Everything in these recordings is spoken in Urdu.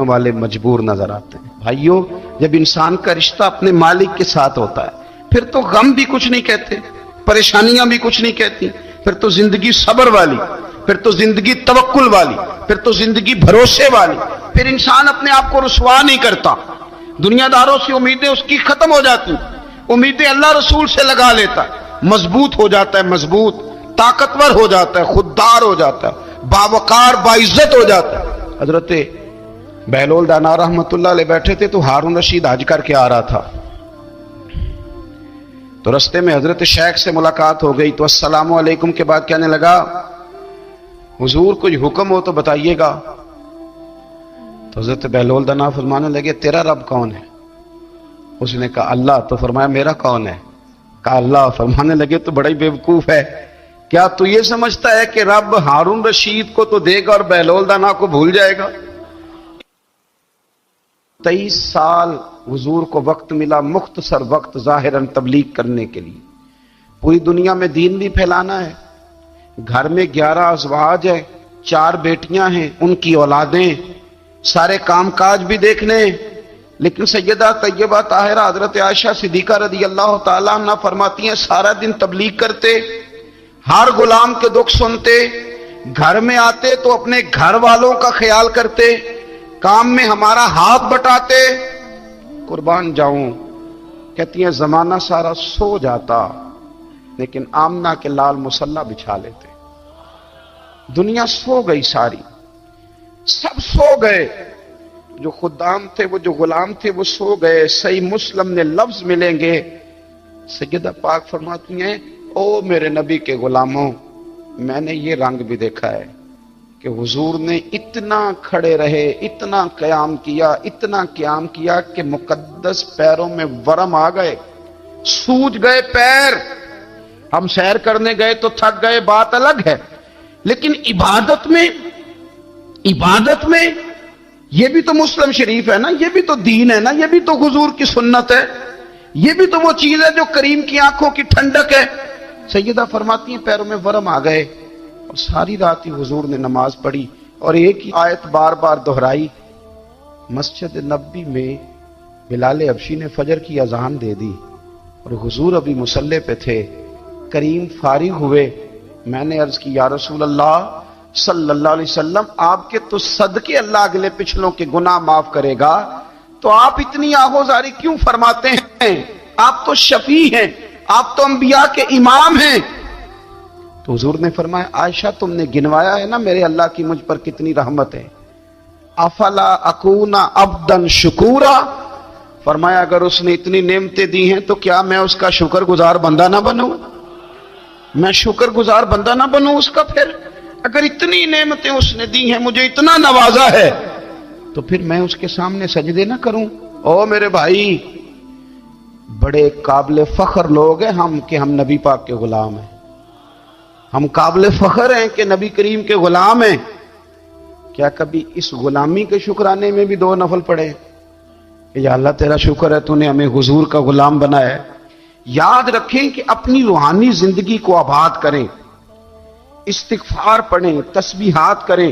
والے مجبور نظر آتے ہیں۔ بھائیوں، جب انسان کا رشتہ اپنے مالک کے ساتھ ہوتا ہے پھر تو غم بھی کچھ نہیں کہتے، پریشانیاں بھی کچھ نہیں کہتی، پھر تو زندگی صبر والی، پھر تو زندگی توکل والی، پھر تو زندگی بھروسے والی، پھر انسان اپنے آپ کو رسوا نہیں کرتا، دنیا داروں سے امیدیں اس کی ختم ہو جاتی، امیدیں اللہ رسول سے لگا لیتا ہے، مضبوط ہو جاتا ہے، مضبوط، طاقتور ہو جاتا ہے، خوددار ہو جاتا ہے، باوقار باعزت ہو جاتا ہے۔ حضرت بہلول دانا رحمت اللہ علیہ بیٹھے تھے تو ہارون رشید حج کر کے آ رہا تھا، تو رستے میں حضرت شیخ سے ملاقات ہو گئی تو السلام علیکم کے بعد کہنے لگا حضور کوئی حکم ہو تو بتائیے گا۔ تو حضرت بہلول دانا فرمانے لگے تیرا رب کون ہے؟ اس نے کہا اللہ۔ تو فرمایا میرا کون ہے؟ کہا اللہ۔ فرمانے لگے تو بڑا ہی بیوقوف ہے، کیا تو یہ سمجھتا ہے کہ رب ہارون رشید کو تو دے گا اور بہلول دانا کو بھول جائے گا؟ 23 سال حضور کو وقت ملا، مختصر وقت ظاہراً تبلیغ کرنے کے لیے، پوری دنیا میں دین بھی پھیلانا ہے۔ گھر میں 11 ازواج ہیں، 4 بیٹیاں ہیں، ان کی اولادیں، سارے کام کاج بھی دیکھنے، لیکن سیدہ طیبہ طاہرہ حضرت عائشہ صدیقہ رضی اللہ تعالیٰ عنہ فرماتی ہیں سارا دن تبلیغ کرتے، ہر غلام کے دکھ سنتے، گھر میں آتے تو اپنے گھر والوں کا خیال کرتے، کام میں ہمارا ہاتھ بٹاتے۔ قربان جاؤں، کہتی ہیں زمانہ سارا سو جاتا لیکن آمنہ کے لال مصلی بچھا لیتے۔ دنیا سو گئی، ساری سب سو گئے، جو خدام تھے، وہ جو غلام تھے وہ سو گئے۔ صحیح مسلم نے لفظ ملیں گے، سیدہ پاک فرماتی ہیں او میرے نبی کے غلاموں، میں نے یہ رنگ بھی دیکھا ہے کہ حضور نے اتنا کھڑے رہے، اتنا قیام کیا، اتنا قیام کیا کہ مقدس پیروں میں ورم آ گئے، سوج گئے پیر۔ ہم سیر کرنے گئے تو تھک گئے، بات الگ ہے، لیکن عبادت میں یہ بھی تو مسلم شریف ہے نا، یہ بھی تو دین ہے نا، یہ بھی تو حضور کی سنت ہے، یہ بھی تو وہ چیز ہے جو کریم کی آنکھوں کی ٹھنڈک ہے۔ سیدہ فرماتی ہیں پیروں میں ورم آ گئے، اور ساری رات ہی حضور نے نماز پڑھی اور ایک ہی آیت بار بار دہرائی۔ مسجد نبوی میں بلال حبشی نے فجر کی اذان دے دی اور حضور ابھی مصلی پہ تھے، کریم فارغ ہوئے۔ میں نے عرض کی یا رسول اللہ صلی اللہ علیہ وسلم، آپ کے تو صدقے اللہ اگلے پچھلوں کے گناہ معاف کرے گا، تو آپ اتنی آہوزاری کیوں فرماتے ہیں؟ آپ تو شفیع ہیں، آپ تو انبیاء کے امام ہیں۔ تو حضور نے فرمایا عائشہ تم نے گنوایا ہے نا میرے اللہ کی مجھ پر کتنی رحمت ہے، افلا اکون عبدا شکورا، فرمایا اگر اس نے اتنی نعمتیں دی ہیں تو کیا میں اس کا شکر گزار بندہ نہ بنوں؟ میں شکر گزار بندہ نہ بنوں اس کا؟ پھر اگر اتنی نعمتیں اس نے دی ہیں، مجھے اتنا نوازا ہے، تو پھر میں اس کے سامنے سجدے نہ کروں؟ او میرے بھائی، بڑے قابل فخر لوگ ہیں ہم کہ ہم نبی پاک کے غلام ہیں، ہم قابل فخر ہیں کہ نبی کریم کے غلام ہیں۔ کیا کبھی اس غلامی کے شکرانے میں بھی 2 نفل پڑھے کہ یا اللہ تیرا شکر ہے تو نے ہمیں حضور کا غلام بنایا ہے؟ یاد رکھیں کہ اپنی روحانی زندگی کو آباد کریں، استغفار پڑھیں، تسبیحات کریں،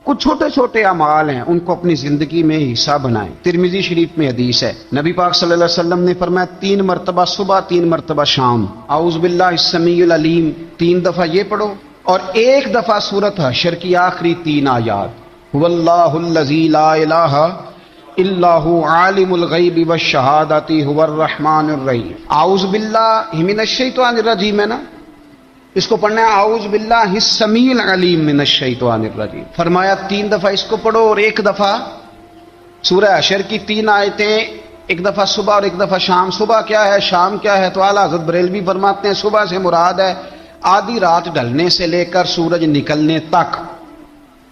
کچھ چھوٹے چھوٹے اعمال ہیں ان کو اپنی زندگی میں حصہ بنائیں۔ ترمذی شریف میں حدیث ہے، نبی پاک صلی اللہ علیہ وسلم نے فرمایا 3 مرتبہ صبح، 3 مرتبہ شام اعوذ باللہ السمیع العلیم 3 دفعہ یہ پڑھو، اور 1 دفعہ سورۃ حشر کی آخری 3 آیات، هو اللہ الذی لا الہ الا هو عالم الغیب والشہادۃ هو الرحمن الرحیم۔ اعوذ باللہ من الشیطان الرجیم ہے نا، اس کو پڑھنا ہے اعوذ باللہ السمیع العلیم من الشیطان الرجیم۔ فرمایا 3 دفعہ اس کو پڑھو اور 1 دفعہ سورہ حشر کی 3 آیتیں، 1 دفعہ صبح اور 1 دفعہ شام۔ صبح کیا ہے، شام کیا ہے؟ تو اعلیٰ حضرت بریلوی فرماتے ہیں صبح سے مراد ہے آدھی رات ڈھلنے سے لے کر سورج نکلنے تک،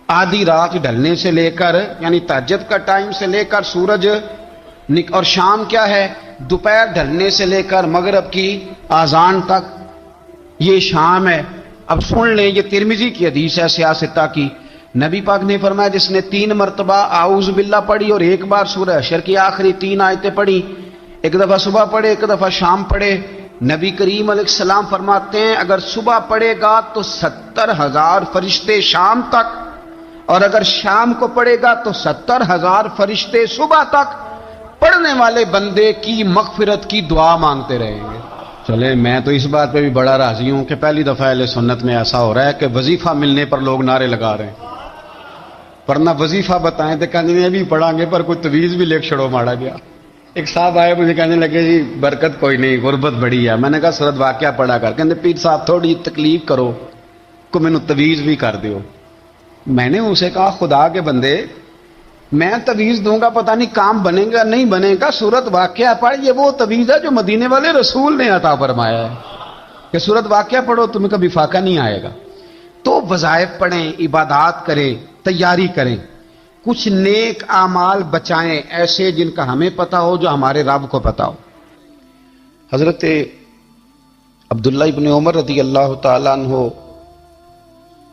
آدھی رات ڈھلنے سے لے کر یعنی تہجد کا ٹائم سے لے کر سورج اور شام کیا ہے، دوپہر ڈھلنے سے لے کر مغرب کی اذان تک، یہ شام ہے۔ اب سن لیں، یہ ترمذی کی حدیث ہے سیاستہ کی، نبی پاک نے فرمایا جس نے 3 مرتبہ اعوذ باللہ پڑھی اور 1 بار سورہ حشر کی آخری 3 آیتیں پڑھی، 1 دفعہ صبح پڑھے، 1 دفعہ شام پڑھے، نبی کریم علیہ السلام فرماتے ہیں اگر صبح پڑھے گا تو 70,000 فرشتے شام تک، اور اگر شام کو پڑھے گا تو 70,000 فرشتے صبح تک پڑھنے والے بندے کی مغفرت کی دعا مانگتے رہیں گے۔ چلے میں تو اس بات پہ بھی بڑا راضی ہوں کہ پہلی دفعہ اہل سنت میں ایسا ہو رہا ہے کہ وظیفہ ملنے پر لوگ نعرے لگا رہے ہیں، ورنہ وظیفہ بتائیں تو کہنے لگے بھی پڑھا گے پر کوئی تویز بھی لکھ چھڑو مارا گیا۔ ایک صاحب آئے مجھے کہنے لگے جی برکت کوئی نہیں، غربت بڑی ہے۔ میں نے کہا سورت واقعہ پڑھا کر، کہنے پیر صاحب تھوڑی تکلیف کرو کو میں نے تویز بھی کر دیو۔ میں نے اسے کہا خدا کے بندے میں تویز دوں گا پتہ نہیں کام بنے گا نہیں بنے گا، سورت واقعہ پڑھ، یہ وہ تویز ہے جو مدینے والے رسول نے عطا فرمایا ہے کہ سورت واقعہ پڑھو تمہیں کبھی فاقہ نہیں آئے گا۔ تو وظائف پڑھیں، عبادات کریں، تیاری کریں، کچھ نیک اعمال بچائیں ایسے جن کا ہمیں پتہ ہو، جو ہمارے رب کو پتہ ہو۔ حضرت عبداللہ ابن عمر رضی اللہ تعالیٰ عنہ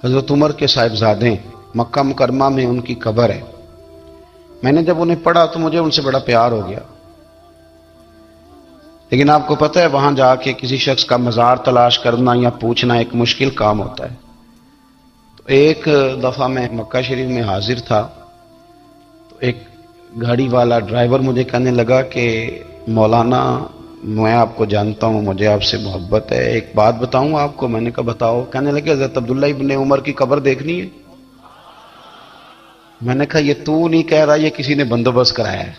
حضرت عمر کے صاحبزادے، مکہ مکرمہ میں ان کی قبر ہے۔ میں نے جب انہیں پڑھا تو مجھے ان سے بڑا پیار ہو گیا، لیکن آپ کو پتہ ہے وہاں جا کے کسی شخص کا مزار تلاش کرنا یا پوچھنا ایک مشکل کام ہوتا ہے۔ تو ایک دفعہ میں مکہ شریف میں حاضر تھا، تو ایک گاڑی والا ڈرائیور مجھے کہنے لگا کہ مولانا میں آپ کو جانتا ہوں، مجھے آپ سے محبت ہے، ایک بات بتاؤں آپ کو۔ میں نے کہا بتاؤ۔ کہنے لگے حضرت عبداللہ ابن عمر کی قبر دیکھنی ہے۔ میں نے کہا یہ تو نہیں کہہ رہا، یہ کسی نے بندوبست کرایا ہے،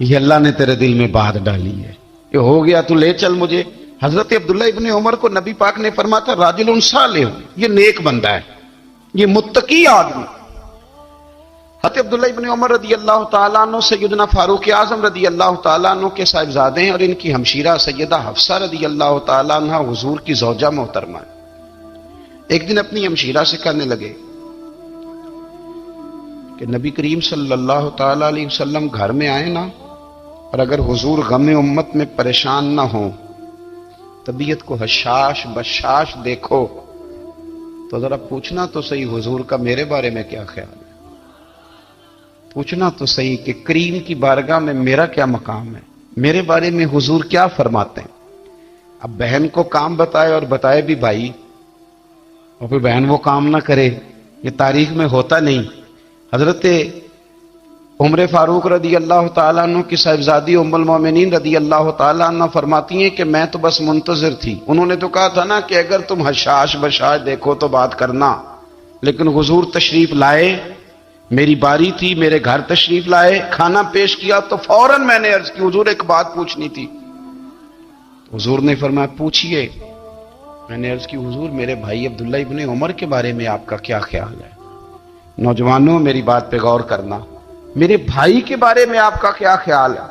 یہ اللہ نے تیرے دل میں بات ڈالی ہے، یہ ہو گیا تو لے چل مجھے۔ حضرت عبداللہ ابن عمر کو نبی پاک نے فرمایا تھا راجل صالح، یہ نیک بندہ ہے، یہ متقی آدمی۔ حضرت عبداللہ ابن عمر رضی اللہ تعالیٰ عنہ سیدنا فاروق اعظم رضی اللہ تعالیٰ عنہ کے صاحبزادے ہیں، اور ان کی ہمشیرہ سیدہ حفصہ رضی اللہ تعالیٰ عنہ حضور کی زوجہ محترمہ۔ ایک دن اپنی ہمشیرہ سے کہنے لگے کہ نبی کریم صلی اللہ تعالیٰ علیہ وسلم گھر میں آئے نا، اور اگر حضور غم امت میں پریشان نہ ہوں، طبیعت کو حشاش بشاش دیکھو، تو ذرا پوچھنا تو صحیح حضور کا میرے بارے میں کیا خیال ہے، پوچھنا تو صحیح کہ کریم کی بارگاہ میں میرا کیا مقام ہے، میرے بارے میں حضور کیا فرماتے ہیں۔ اب بہن کو کام بتائے، اور بتائے بھی بھائی، اور پھر بہن وہ کام نہ کرے، یہ تاریخ میں ہوتا نہیں۔ حضرت عمر فاروق رضی اللہ تعالیٰ عنہ کی صاحبزادی ام المومنین رضی اللہ تعالیٰ عنہ فرماتی ہیں کہ میں تو بس منتظر تھی، انہوں نے تو کہا تھا نا کہ اگر تم حشاش بشاش دیکھو تو بات کرنا، لیکن حضور تشریف لائے، میری باری تھی، میرے گھر تشریف لائے، کھانا پیش کیا تو فوراً میں نے عرض کی حضور ایک بات پوچھنی تھی۔ حضور نے فرمایا پوچھئے۔ میں نے عرض کی حضور میرے بھائی عبداللہ ابن عمر کے بارے میں آپ کا کیا خیال ہے؟ نوجوانوں میری بات پہ غور کرنا، میرے بھائی کے بارے میں آپ کا کیا خیال ہے؟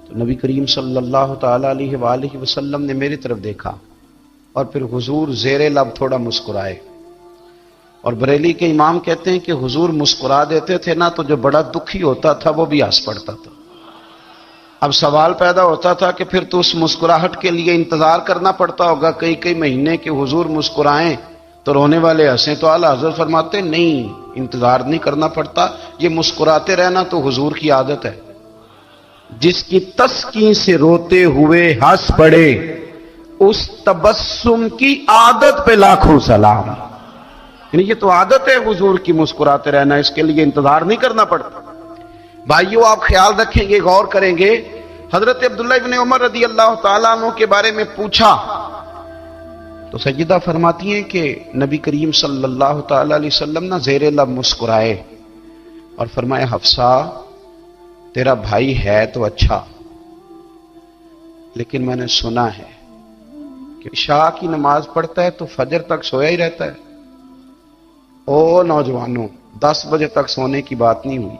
تو نبی کریم صلی اللہ تعالی علیہ وآلہ وسلم نے میری طرف دیکھا، اور پھر حضور زیر لب تھوڑا مسکرائے، اور بریلی کے امام کہتے ہیں کہ حضور مسکرا دیتے تھے نا تو جو بڑا دکھی ہوتا تھا وہ بھی ہنس پڑتا تھا۔ اب سوال پیدا ہوتا تھا کہ پھر تو اس مسکراہٹ کے لیے انتظار کرنا پڑتا ہوگا کئی مہینے کہ حضور مسکرائیں تو رونے والے ہنسیں، تو اعلیٰ حضرت فرماتے نہیں، انتظار نہیں کرنا پڑتا، یہ مسکراتے رہنا تو حضور کی عادت ہے۔ جس کی تسکین سے روتے ہوئے ہنس پڑے، اس تبسم کی عادت پہ لاکھوں سلام۔ یعنی یہ تو عادت ہے حضور کی مسکراتے رہنا، اس کے لیے انتظار نہیں کرنا پڑتا۔ بھائیو آپ خیال رکھیں گے، غور کریں گے، حضرت عبداللہ ابن عمر رضی اللہ تعالیٰ عنہ کے بارے میں پوچھا تو سیدہ فرماتی ہیں کہ نبی کریم صلی اللہ تعالیٰ علیہ وسلم نہ زیر لب مسکرائے اور فرمایا حفصہ تیرا بھائی ہے تو اچھا، لیکن میں نے سنا ہے کہ عشاء کی نماز پڑھتا ہے تو فجر تک سویا ہی رہتا ہے۔ او نوجوانوں، 10 بجے تک سونے کی بات نہیں ہوئی،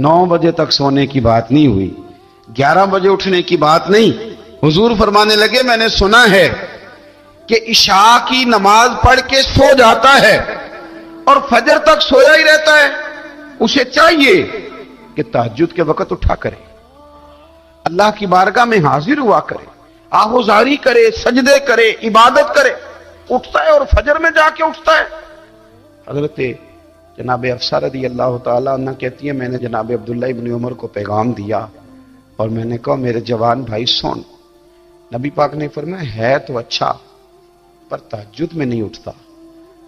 9 بجے تک سونے کی بات نہیں ہوئی، 11 بجے اٹھنے کی بات نہیں۔ حضور فرمانے لگے میں نے سنا ہے کہ عشاء کی نماز پڑھ کے سو جاتا ہے اور فجر تک سویا ہی رہتا ہے، اسے چاہیے کہ تہجد کے وقت اٹھا کرے، اللہ کی بارگاہ میں حاضر ہوا کرے، آہوزاری کرے، سجدے کرے، عبادت کرے، اٹھتا ہے اور فجر میں جا کے اٹھتا ہے۔ حضرت جناب حفصہ رضی اللہ تعالیٰ عنہ کہتی ہیں میں نے جناب عبداللہ ابن عمر کو پیغام دیا اور میں نے کہا میرے جوان بھائی سن، نبی پاک نے فرمایا ہے تو اچھا پر تہجد میں نہیں اٹھتا،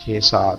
6-7,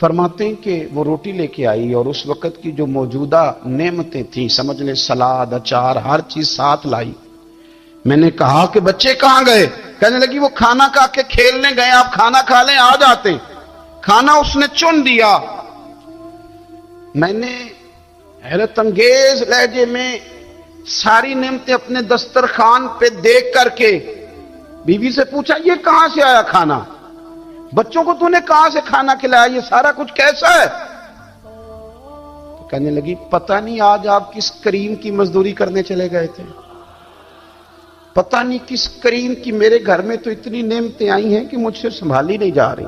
فرماتے ہیں کہ وہ روٹی لے کے آئی اور اس وقت کی جو موجودہ نعمتیں تھیں، سمجھ لیں سلاد، اچار، ہر چیز ساتھ لائی۔ میں نے کہا کہ بچے کہاں گئے؟ کہنے لگی وہ کھانا کھا کے کھیلنے گئے، آپ کھانا کھا لیں آ جاتے۔ کھانا اس نے چن دیا۔ میں نے حیرت انگیز لہجے میں ساری نعمتیں اپنے دسترخوان پہ دیکھ کر کے بیوی سے پوچھا یہ کہاں سے آیا کھانا؟ بچوں کو تو نے کہاں سے کھانا کھلایا؟ یہ سارا کچھ کیسا ہے؟ تو کہنے لگی پتہ نہیں آج آپ کس کریم کی مزدوری کرنے چلے گئے تھے، پتہ نہیں کس کریم کی، میرے گھر میں تو اتنی نعمتیں آئی ہیں کہ مجھ سے سنبھالی نہیں جا رہی،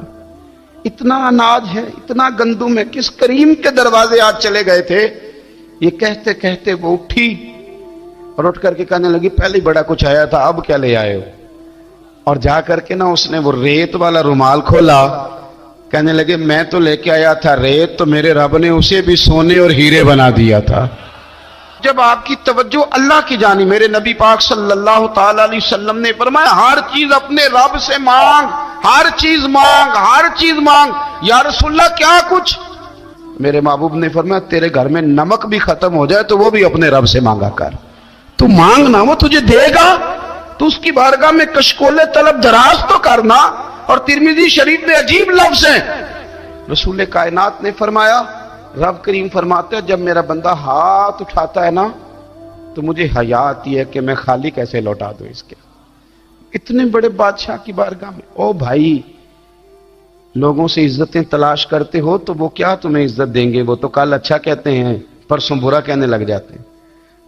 اتنا اناج ہے، اتنا گندم ہے، کس کریم کے دروازے آج چلے گئے تھے؟ یہ کہتے کہتے وہ اٹھی اور اٹھ کر کے کہنے لگی پہلے ہی بڑا کچھ آیا تھا، اب کیا لے آئے ہو؟ اور جا کر کے نا اس نے وہ ریت والا رومال کھولا، کہنے لگے میں تو لے کے آیا تھا ریت، تو میرے رب نے اسے بھی سونے اور ہیرے بنا دیا تھا۔ جب آپ کی توجہ اللہ کی جانی، میرے نبی پاک صلی اللہ تعالی علیہ وسلم نے فرمایا ہر چیز اپنے رب سے مانگ، ہر چیز مانگ، ہر چیز مانگ۔ یا رسول اللہ کیا کچھ؟ میرے محبوب نے فرمایا تیرے گھر میں نمک بھی ختم ہو جائے تو وہ بھی اپنے رب سے مانگا کر، تو مانگنا وہ تجھے دے گا، تو اس کی بارگاہ میں کشکول طلب دراز تو کرنا۔ اور ترمذی شریف میں عجیب لفظ ہیں، رسول کائنات نے فرمایا، رب کریم فرماتے ہیں جب میرا بندہ ہاتھ اٹھاتا ہے نا تو مجھے حیا آتی ہے کہ میں خالی کیسے لوٹا دوں اس کے۔ اتنے بڑے بادشاہ کی بارگاہ میں، او بھائی لوگوں سے عزتیں تلاش کرتے ہو تو وہ کیا تمہیں عزت دیں گے؟ وہ تو کل اچھا کہتے ہیں پرسوں برا کہنے لگ جاتے ہیں۔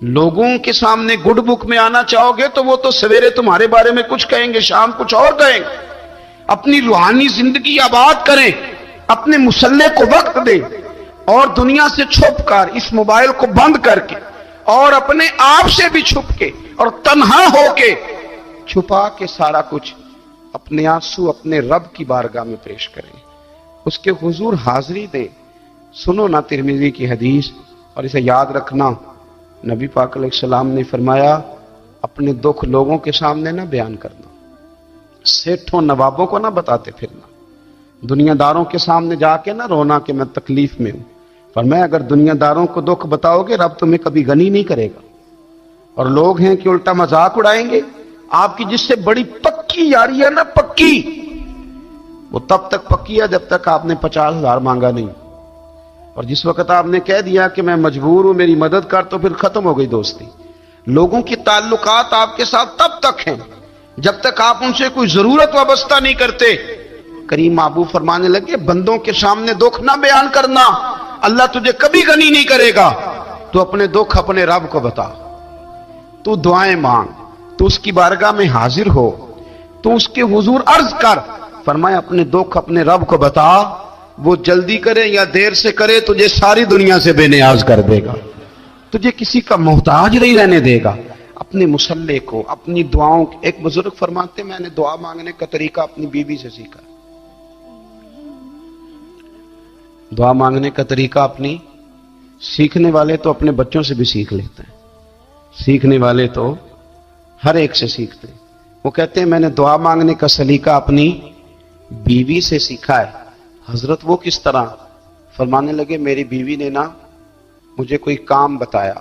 لوگوں کے سامنے گڈ بک میں آنا چاہو گے تو وہ تو سویرے تمہارے بارے میں کچھ کہیں گے، شام کچھ اور کہیں گے۔ اپنی روحانی زندگی آباد کریں، اپنے مسلح کو وقت دیں، اور دنیا سے چھپ کر اس موبائل کو بند کر کے اور اپنے آپ سے بھی چھپ کے اور تنہا ہو کے چھپا کے سارا کچھ اپنے آنسو اپنے رب کی بارگاہ میں پیش کریں، اس کے حضور حاضری دیں۔ سنو نا ترمذی کی حدیث، اور اسے یاد رکھنا، نبی پاک علیہ السلام نے فرمایا اپنے دکھ لوگوں کے سامنے نہ بیان کرنا، سیٹھوں نوابوں کو نہ بتاتے پھرنا، دنیا داروں کے سامنے جا کے نہ رونا کہ میں تکلیف میں ہوں۔ فرمایا اگر دنیا داروں کو دکھ بتاؤ گے رب تمہیں کبھی غنی نہیں کرے گا، اور لوگ ہیں کہ الٹا مذاق اڑائیں گے۔ آپ کی جس سے بڑی پکی یاری ہے نا، پکی، وہ تب تک پکی ہے جب تک آپ نے 50,000 مانگا نہیں، اور جس وقت آپ نے کہہ دیا کہ میں مجبور ہوں میری مدد کر تو پھر ختم ہو گئی دوستی۔ لوگوں کی تعلقات آپ کے ساتھ تب تک ہیں جب تک آپ ان سے کوئی ضرورت وابستہ نہیں کرتے۔ کریم محبوب فرمانے لگے بندوں کے سامنے دکھ نہ بیان کرنا، اللہ تجھے کبھی غنی نہیں کرے گا۔ تو اپنے دکھ اپنے رب کو بتا، تو دعائیں مانگ، تو اس کی بارگاہ میں حاضر ہو، تو اس کے حضور عرض کر۔ فرمایا اپنے دکھ اپنے رب کو بتا، وہ جلدی کرے یا دیر سے کرے تجھے ساری دنیا سے بے نیاز کر دے گا، تجھے کسی کا محتاج نہیں رہنے دے گا۔ اپنے مسلح کو، اپنی دعاؤں، ایک بزرگ فرماتے میں نے دعا مانگنے کا طریقہ اپنی بیوی سے سیکھا، دعا مانگنے کا طریقہ اپنی، سیکھنے والے تو اپنے بچوں سے بھی سیکھ لیتے ہیں، سیکھنے والے تو ہر ایک سے سیکھتے ہیں۔ وہ کہتے ہیں میں نے دعا مانگنے کا سلیقہ اپنی بیوی سے سیکھا ہے۔ حضرت وہ کس طرح؟ فرمانے لگے میری بیوی نے نا مجھے کوئی کام بتایا،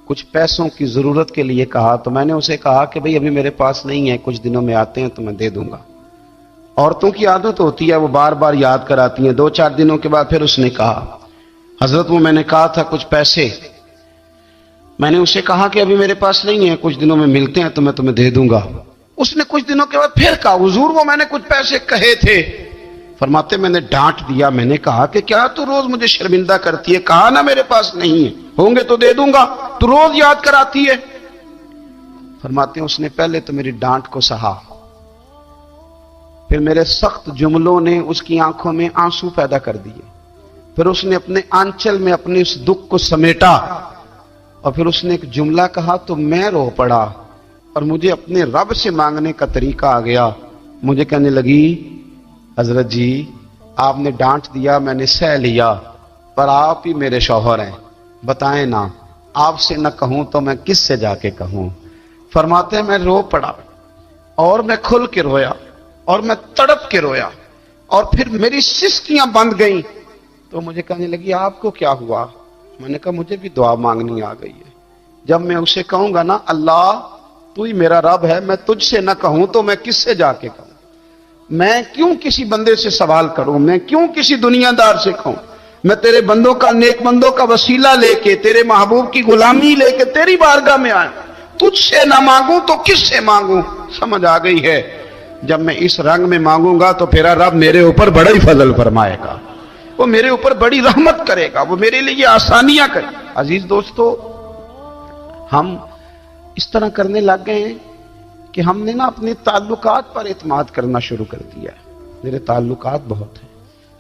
کچھ پیسوں کی ضرورت کے لیے کہا، تو میں نے اسے کہا کہ بھئی ابھی میرے پاس نہیں ہے، کچھ دنوں میں آتے ہیں تو میں دے دوں گا۔ عورتوں کی عادت ہوتی ہے وہ بار بار یاد کراتی ہیں، 2-4 دنوں کے بعد پھر اس نے کہا حضرت وہ میں نے کہا تھا کچھ پیسے، میں نے اسے کہا کہ ابھی میرے پاس نہیں ہے، کچھ دنوں میں ملتے ہیں تو میں تمہیں دے دوں گا۔ اس نے کچھ دنوں کے بعد پھر کہا حضور وہ میں نے کچھ پیسے کہے تھے۔ فرماتے میں نے ڈانٹ دیا، میں نے کہا کہ کیا تو روز مجھے شرمندہ کرتی ہے، کہا نا میرے پاس نہیں ہے، ہوں گے تو دے دوں گا، تو روز یاد کراتی ہے۔ فرماتے ہیں اس نے پہلے تو میری ڈانٹ کو سہا، پھر میرے سخت جملوں نے اس کی آنکھوں میں آنسو پیدا کر دیے، پھر اس نے اپنے آنچل میں اپنے اس دکھ کو سمیٹا، اور پھر اس نے ایک جملہ کہا تو میں رو پڑا، اور مجھے اپنے رب سے مانگنے کا طریقہ آ گیا۔ مجھے کہنے لگی حضرت جی آپ نے ڈانٹ دیا، میں نے سہ لیا، پر آپ ہی میرے شوہر ہیں، بتائیں نا آپ سے نہ کہوں تو میں کس سے جا کے کہوں۔ فرماتے ہیں میں رو پڑا، اور میں کھل کے رویا، اور میں تڑپ کے رویا، اور پھر میری سسکیاں بند گئیں تو مجھے کہنے لگی آپ کو کیا ہوا؟ میں نے کہا مجھے بھی دعا مانگنی آ گئی ہے. جب میں اسے کہوں گا نا اللہ تو ہی میرا رب ہے، میں تجھ سے نہ کہوں تو میں کس سے جا کے کہوں؟ میں کیوں کسی بندے سے سوال کروں؟ میں کیوں کسی دنیا دار سے کہوں؟ میں تیرے بندوں کا، نیک بندوں کا وسیلہ لے کے، تیرے محبوب کی غلامی لے کے تیری بارگاہ میں آیا، تجھ سے نہ مانگوں تو کس سے مانگوں؟ سمجھ آ گئی ہے؟ جب میں اس رنگ میں مانگوں گا تو پھر رب میرے اوپر بڑا ہی فضل فرمائے گا، وہ میرے اوپر بڑی رحمت کرے گا، وہ میرے لیے آسانیاں کرے گا. عزیز دوستو، ہم اس طرح کرنے لگ گئے ہیں کہ ہم نے نا اپنے تعلقات پر اعتماد کرنا شروع کر دیا ہے. میرے تعلقات بہت ہیں.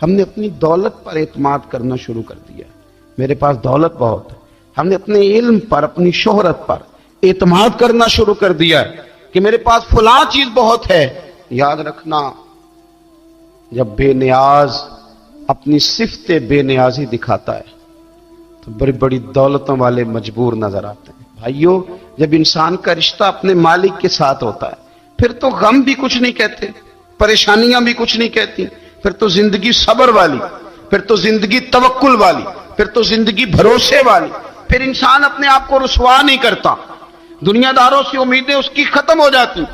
ہم نے اپنی دولت پر اعتماد کرنا شروع کر دیا ہے. میرے پاس دولت بہت ہے. ہم نے اپنے علم پر، اپنی شہرت پر اعتماد کرنا شروع کر دیا ہے کہ میرے پاس فلاں چیز بہت ہے. یاد رکھنا، جب بے نیاز اپنی صفت بے نیازی دکھاتا ہے تو بڑی بڑی دولتوں والے مجبور نظر آتے ہیں. بھائیو، جب انسان کا رشتہ اپنے مالک کے ساتھ ہوتا ہے پھر تو غم بھی کچھ نہیں کہتے، پریشانیاں بھی کچھ نہیں کہتی، پھر تو زندگی صبر والی، پھر تو زندگی توکل والی، پھر تو زندگی بھروسے والی. پھر انسان اپنے آپ کو رسوا نہیں کرتا. دنیا داروں سے امیدیں اس کی ختم ہو جاتی،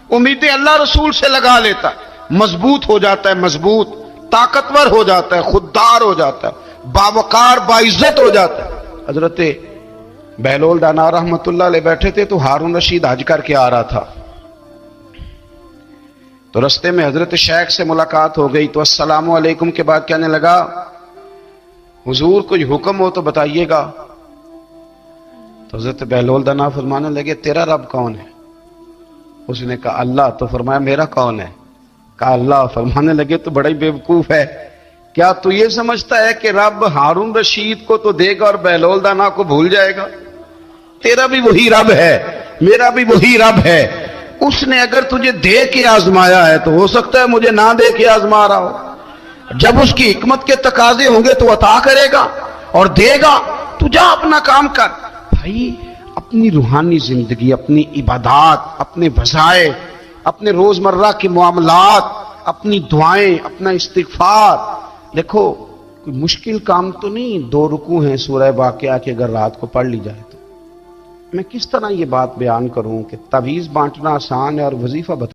امیدیں اللہ رسول سے لگا لیتا ہے، مضبوط ہو جاتا ہے، مضبوط، طاقتور ہو جاتا ہے، خوددار ہو جاتا ہے، باوقار، باعزت ہو جاتا ہے. حضرت بہلول دانا رحمت اللہ علیہ بیٹھے تھے تو ہارون رشید حج کر کے آ رہا تھا. تو رستے میں حضرت شیخ سے ملاقات ہو گئی تو السلام علیکم کے بعد کہنے لگا حضور کوئی حکم ہو تو بتائیے گا. تو حضرت بہلول دانا فرمانے لگے تیرا رب کون ہے؟ اس نے کہا اللہ. تو فرمایا میرا کون ہے؟ کہا اللہ. فرمانے لگے تو بڑا ہی بیوقوف ہے، کیا تو یہ سمجھتا ہے کہ رب ہارون رشید کو تو دے گا اور بہلول دانا کو بھول جائے گا؟ تیرا بھی وہی رب ہے، میرا بھی وہی رب ہے. اس نے اگر تجھے دے کے آزمایا ہے تو ہو سکتا ہے مجھے نہ دے کے آزما رہا ہو. جب اس کی حکمت کے تقاضے ہوں گے تو عطا کرے گا اور دے گا. تو جا اپنا کام کر. بھائی، اپنی روحانی زندگی، اپنی عبادات، اپنے وظائف، اپنے روزمرہ کے معاملات، اپنی دعائیں، اپنا استغفار. دیکھو کوئی مشکل کام تو نہیں، 2 رکوع ہیں سورہ واقعہ کے، اگر رات کو پڑھ لی جائے تو. میں کس طرح یہ بات بیان کروں کہ تعویذ بانٹنا آسان ہے اور وظیفہ